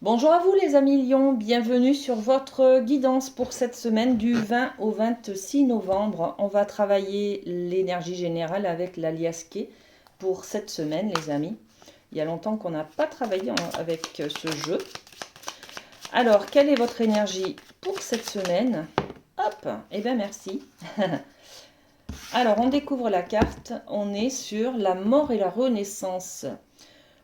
Bonjour à vous les amis Lions, bienvenue sur votre guidance pour cette semaine du 20 au 26 novembre. On va travailler l'énergie générale avec l'aliasqué pour cette semaine les amis. Il y a longtemps qu'on n'a pas travaillé avec ce jeu. Alors, quelle est votre énergie pour cette semaine? Hop, eh bien merci. Alors, on découvre la carte, on est sur la mort et la renaissance.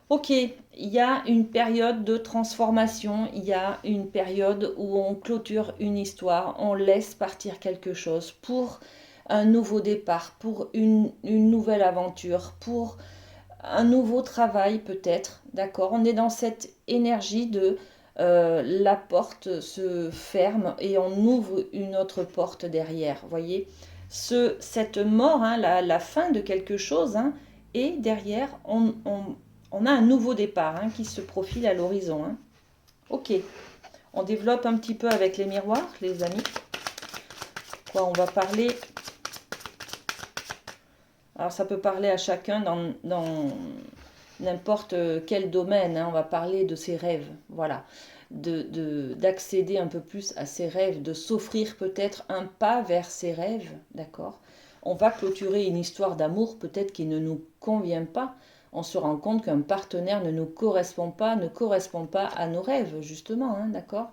Ok, il y a une période de transformation, il y a une période où on clôture une histoire, on laisse partir quelque chose pour un nouveau départ, pour une nouvelle aventure, pour un nouveau travail peut-être, d'accord? On est dans cette énergie de la porte se ferme et on ouvre une autre porte derrière, voyez? Cette mort, hein, la fin de quelque chose, hein, et derrière, on a un nouveau départ hein, qui se profile à l'horizon. Hein. Ok, on développe un petit peu avec les miroirs, les amis. Quoi, on va parler. Alors, ça peut parler à chacun dans n'importe quel domaine. Hein. On va parler de ses rêves. Voilà. D'accéder un peu plus à ses rêves, de s'offrir peut-être un pas vers ses rêves. D'accord. On va clôturer une histoire d'amour peut-être qui ne nous convient pas. On se rend compte qu'un partenaire ne nous correspond pas, ne correspond pas à nos rêves, justement, hein, d'accord.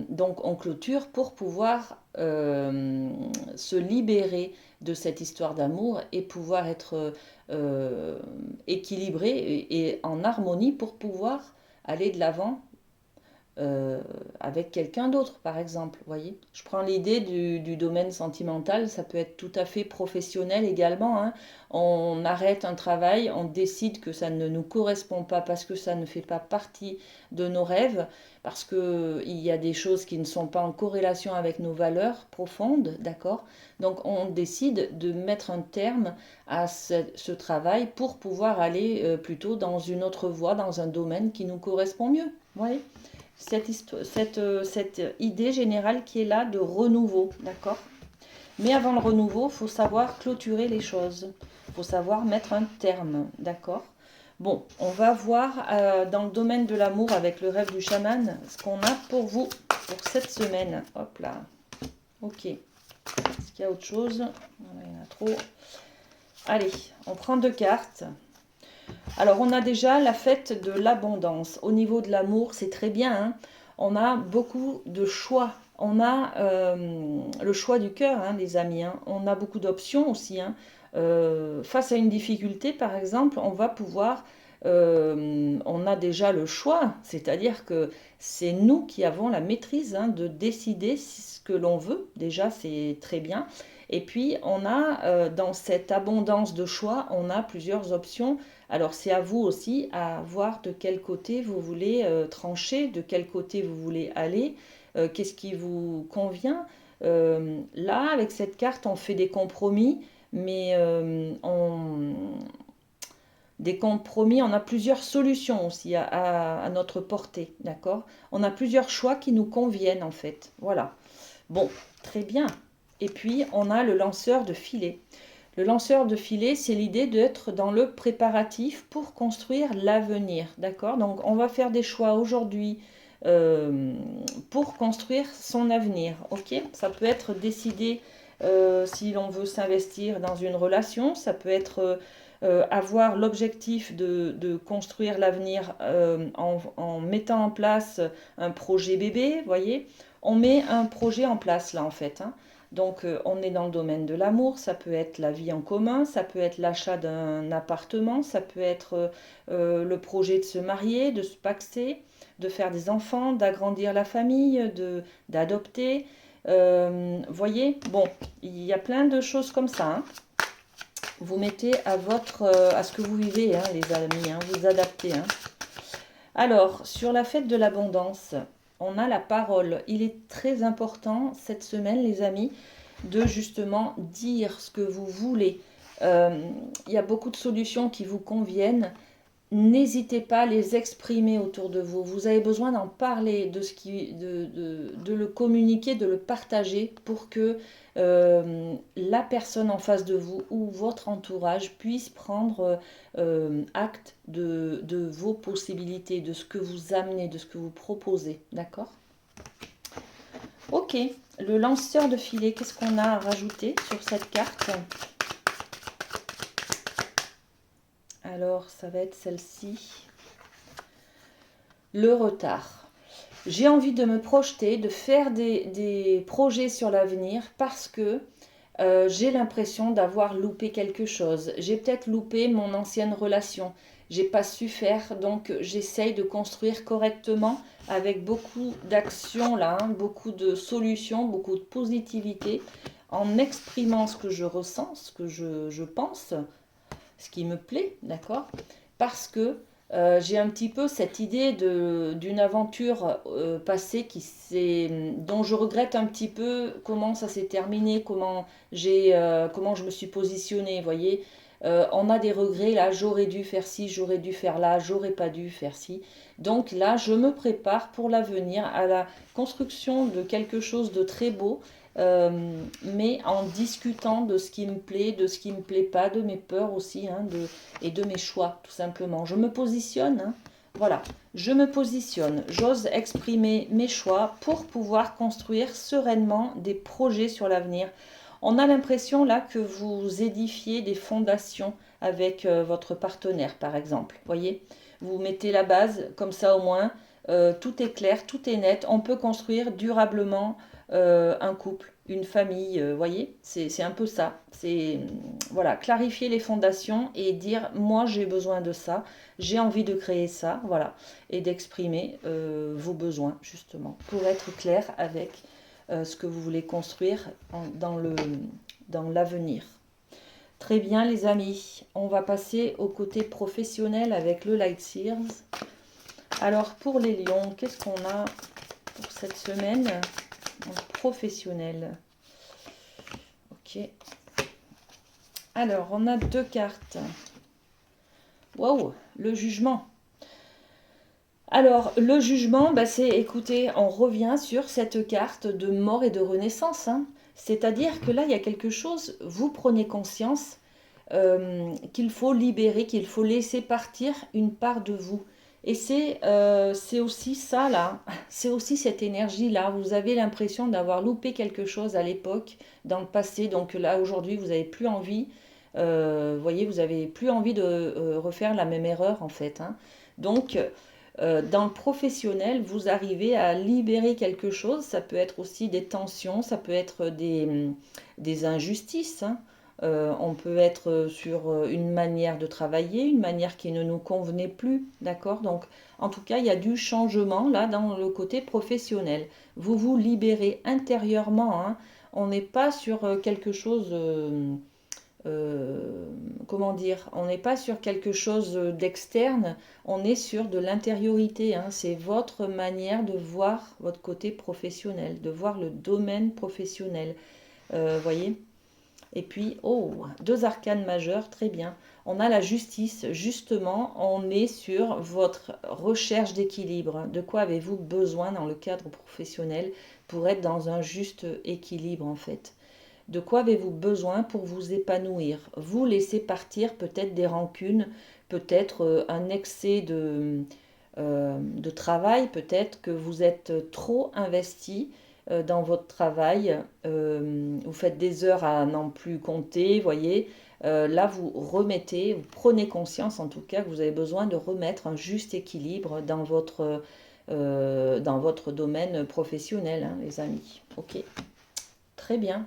Donc on clôture pour pouvoir se libérer de cette histoire d'amour et pouvoir être équilibré et en harmonie pour pouvoir aller de l'avant avec quelqu'un d'autre, par exemple. Voyez, je prends l'idée du domaine sentimental, ça peut être tout à fait professionnel également. Hein. On arrête un travail, on décide que ça ne nous correspond pas parce que ça ne fait pas partie de nos rêves, parce qu'il y a des choses qui ne sont pas en corrélation avec nos valeurs profondes, d'accord? Donc on décide de mettre un terme à ce travail pour pouvoir aller plutôt dans une autre voie, dans un domaine qui nous correspond mieux. Voyez cette idée générale qui est là de renouveau, d'accord? Mais avant le renouveau, il faut savoir clôturer les choses. Il faut savoir mettre un terme, d'accord? Bon, on va voir dans le domaine de l'amour avec le rêve du chaman ce qu'on a pour vous pour cette semaine. Hop là. Ok. Est-ce qu'il y a autre chose? Il y en a trop. Allez, on prend deux cartes. Alors, on a déjà la fête de l'abondance. Au niveau de l'amour, c'est très bien. Hein. On a beaucoup de choix. On a le choix du cœur, hein, les amis. Hein. On a beaucoup d'options aussi. Hein. Face à une difficulté, par exemple, on va pouvoir... on a déjà le choix, c'est-à-dire que c'est nous qui avons la maîtrise hein, de décider ce que l'on veut. Déjà, c'est très bien. Et puis, on a dans cette abondance de choix, on a plusieurs options. Alors c'est à vous aussi à voir de quel côté vous voulez trancher, de quel côté vous voulez aller, qu'est-ce qui vous convient. Là, avec cette carte, on fait des compromis, mais des compromis, on a plusieurs solutions aussi à notre portée, d'accord? On a plusieurs choix qui nous conviennent en fait. Voilà. Bon, très bien. Et puis, on a le lanceur de filet. Le lanceur de filet, c'est l'idée d'être dans le préparatif pour construire l'avenir. D'accord? Donc, on va faire des choix aujourd'hui pour construire son avenir. Ok? Ça peut être décider si l'on veut s'investir dans une relation, ça peut être avoir l'objectif de construire l'avenir en mettant en place un projet bébé, voyez, on met un projet en place là en fait. Hein. Donc on est dans le domaine de l'amour, ça peut être la vie en commun, ça peut être l'achat d'un appartement, ça peut être le projet de se marier, de se paxer, de faire des enfants, d'agrandir la famille, d'adopter. Voyez, bon, il y a plein de choses comme ça. Hein. Vous mettez à ce que vous vivez, hein, les amis, hein, vous adaptez. Hein. Alors, sur la fête de l'abondance, on a la parole. Il est très important cette semaine, les amis, de justement dire ce que vous voulez. Il y a beaucoup de solutions qui vous conviennent. n'hésitez pas à les exprimer autour de vous. Vous avez besoin d'en parler, de le communiquer, de le partager pour que la personne en face de vous ou votre entourage puisse prendre acte de vos possibilités, de ce que vous amenez, de ce que vous proposez. D'accord? Ok, le lanceur de filet, qu'est-ce qu'on a à rajouter sur cette carte? Alors, ça va être celle-ci. Le retard. J'ai envie de me projeter, de faire des projets sur l'avenir parce que j'ai l'impression d'avoir loupé quelque chose. J'ai peut-être loupé mon ancienne relation. J'ai pas su faire, donc j'essaye de construire correctement avec beaucoup d'actions là, hein, beaucoup de solutions, beaucoup de positivité, en exprimant ce que je ressens, ce que je pense, ce qui me plaît, d'accord? Parce que j'ai un petit peu cette idée d'une aventure passée dont je regrette un petit peu comment ça s'est terminé, comment je me suis positionnée, vous voyez. On a des regrets, là, j'aurais dû faire ci, j'aurais dû faire là, j'aurais pas dû faire ci. Donc là, je me prépare pour l'avenir, à la construction de quelque chose de très beau, mais en discutant de ce qui me plaît, de ce qui me plaît pas, de mes peurs aussi, hein, et de mes choix, tout simplement. Je me positionne, hein, voilà, je me positionne, j'ose exprimer mes choix pour pouvoir construire sereinement des projets sur l'avenir. On a l'impression là que vous édifiez des fondations avec votre partenaire, par exemple. Voyez, vous mettez la base, comme ça au moins, tout est clair, tout est net. On peut construire durablement un couple, une famille. Voyez, c'est un peu ça. C'est voilà, clarifier les fondations et dire moi j'ai besoin de ça, j'ai envie de créer ça, voilà, et d'exprimer vos besoins justement pour être clair avec ce que vous voulez construire dans l'avenir. Très bien les amis, on va passer au côté professionnel avec le Light Sears. Alors pour les lions, qu'est-ce qu'on a pour cette semaine en professionnel? Ok. Alors on a deux cartes. Waouh, le jugement. Alors, le jugement, bah, c'est, écoutez, on revient sur cette carte de mort et de renaissance, hein. C'est-à-dire que là, il y a quelque chose, vous prenez conscience qu'il faut libérer, qu'il faut laisser partir une part de vous. Et c'est aussi ça, là, c'est aussi cette énergie-là. Vous avez l'impression d'avoir loupé quelque chose à l'époque, dans le passé, donc là, aujourd'hui, vous n'avez plus envie, vous voyez, vous n'avez plus envie de refaire la même erreur, en fait, hein. Donc, dans le professionnel, vous arrivez à libérer quelque chose. Ça peut être aussi des tensions, ça peut être des injustices, hein. On peut être sur une manière de travailler, une manière qui ne nous convenait plus, d'accord? Donc, en tout cas, il y a du changement là dans le côté professionnel. Vous vous libérez intérieurement, hein. On n'est pas sur quelque chose comment dire, on n'est pas sur quelque chose d'externe, on est sur de l'intériorité, hein. C'est votre manière de voir votre côté professionnel, de voir le domaine professionnel. Voyez? Et puis, oh, deux arcanes majeures, très bien. On a la justice, justement, on est sur votre recherche d'équilibre. De quoi avez-vous besoin dans le cadre professionnel pour être dans un juste équilibre, en fait? De quoi avez-vous besoin pour vous épanouir? Vous laissez partir peut-être des rancunes, peut-être un excès de travail, peut-être que vous êtes trop investi dans votre travail, vous faites des heures à n'en plus compter, voyez. Là, vous remettez, vous prenez conscience en tout cas que vous avez besoin de remettre un juste équilibre dans votre domaine professionnel, hein, les amis. Ok, très bien.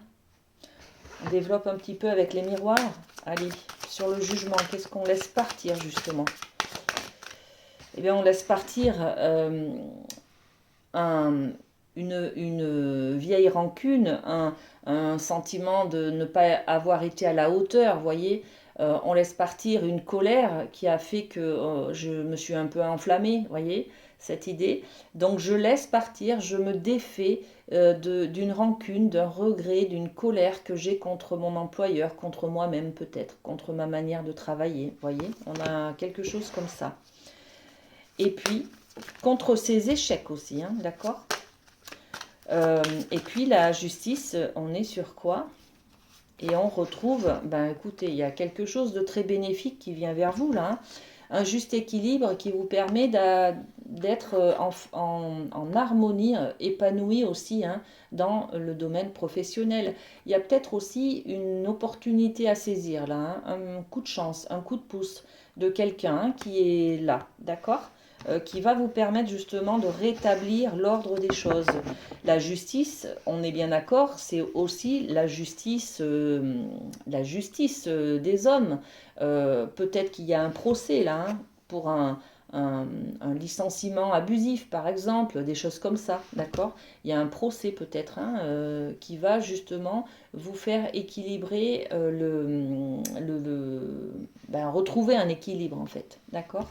On développe un petit peu avec les miroirs. Allez, sur le jugement, qu'est-ce qu'on laisse partir justement? Eh bien, on laisse partir une vieille rancune, un sentiment de ne pas avoir été à la hauteur, vous voyez. On laisse partir une colère qui a fait que je me suis un peu enflammée, vous voyez. cette idée. Donc je laisse partir, je me défais d'une rancune, d'un regret, d'une colère que j'ai contre mon employeur, contre moi-même peut-être, contre ma manière de travailler. Vous voyez, on a quelque chose comme ça. Et puis, contre ses échecs aussi, hein, d'accord. Et puis la justice, on est sur quoi? Et on retrouve, ben écoutez, il y a quelque chose de très bénéfique qui vient vers vous là, hein. Un juste équilibre qui vous permet d'être en harmonie, épanoui aussi, hein, dans le domaine professionnel. Il y a peut-être aussi une opportunité à saisir là, hein, un coup de chance, un coup de pouce de quelqu'un qui est là, d'accord? Qui va vous permettre justement de rétablir l'ordre des choses. La justice, on est bien d'accord, c'est aussi la justice des hommes. Peut-être qu'il y a un procès là, hein, pour un licenciement abusif, par exemple, des choses comme ça, d'accord? Il y a un procès peut-être, hein, qui va justement vous faire équilibrer, ben, retrouver un équilibre en fait, d'accord?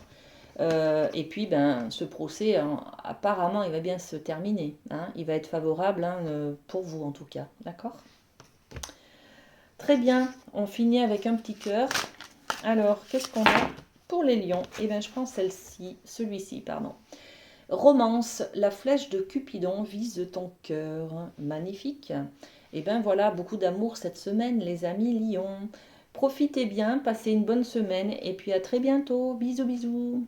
Et puis, ben, ce procès, hein, apparemment, il va bien se terminer, hein. Il va être favorable, hein, pour vous en tout cas, d'accord? Très bien, on finit avec un petit cœur. Alors, qu'est-ce qu'on a pour les lions? Eh bien, je prends celui-ci, pardon. Romance, la flèche de Cupidon vise ton cœur. Magnifique. Et bien voilà, beaucoup d'amour cette semaine, les amis lions. Profitez bien, passez une bonne semaine et puis à très bientôt. Bisous, bisous.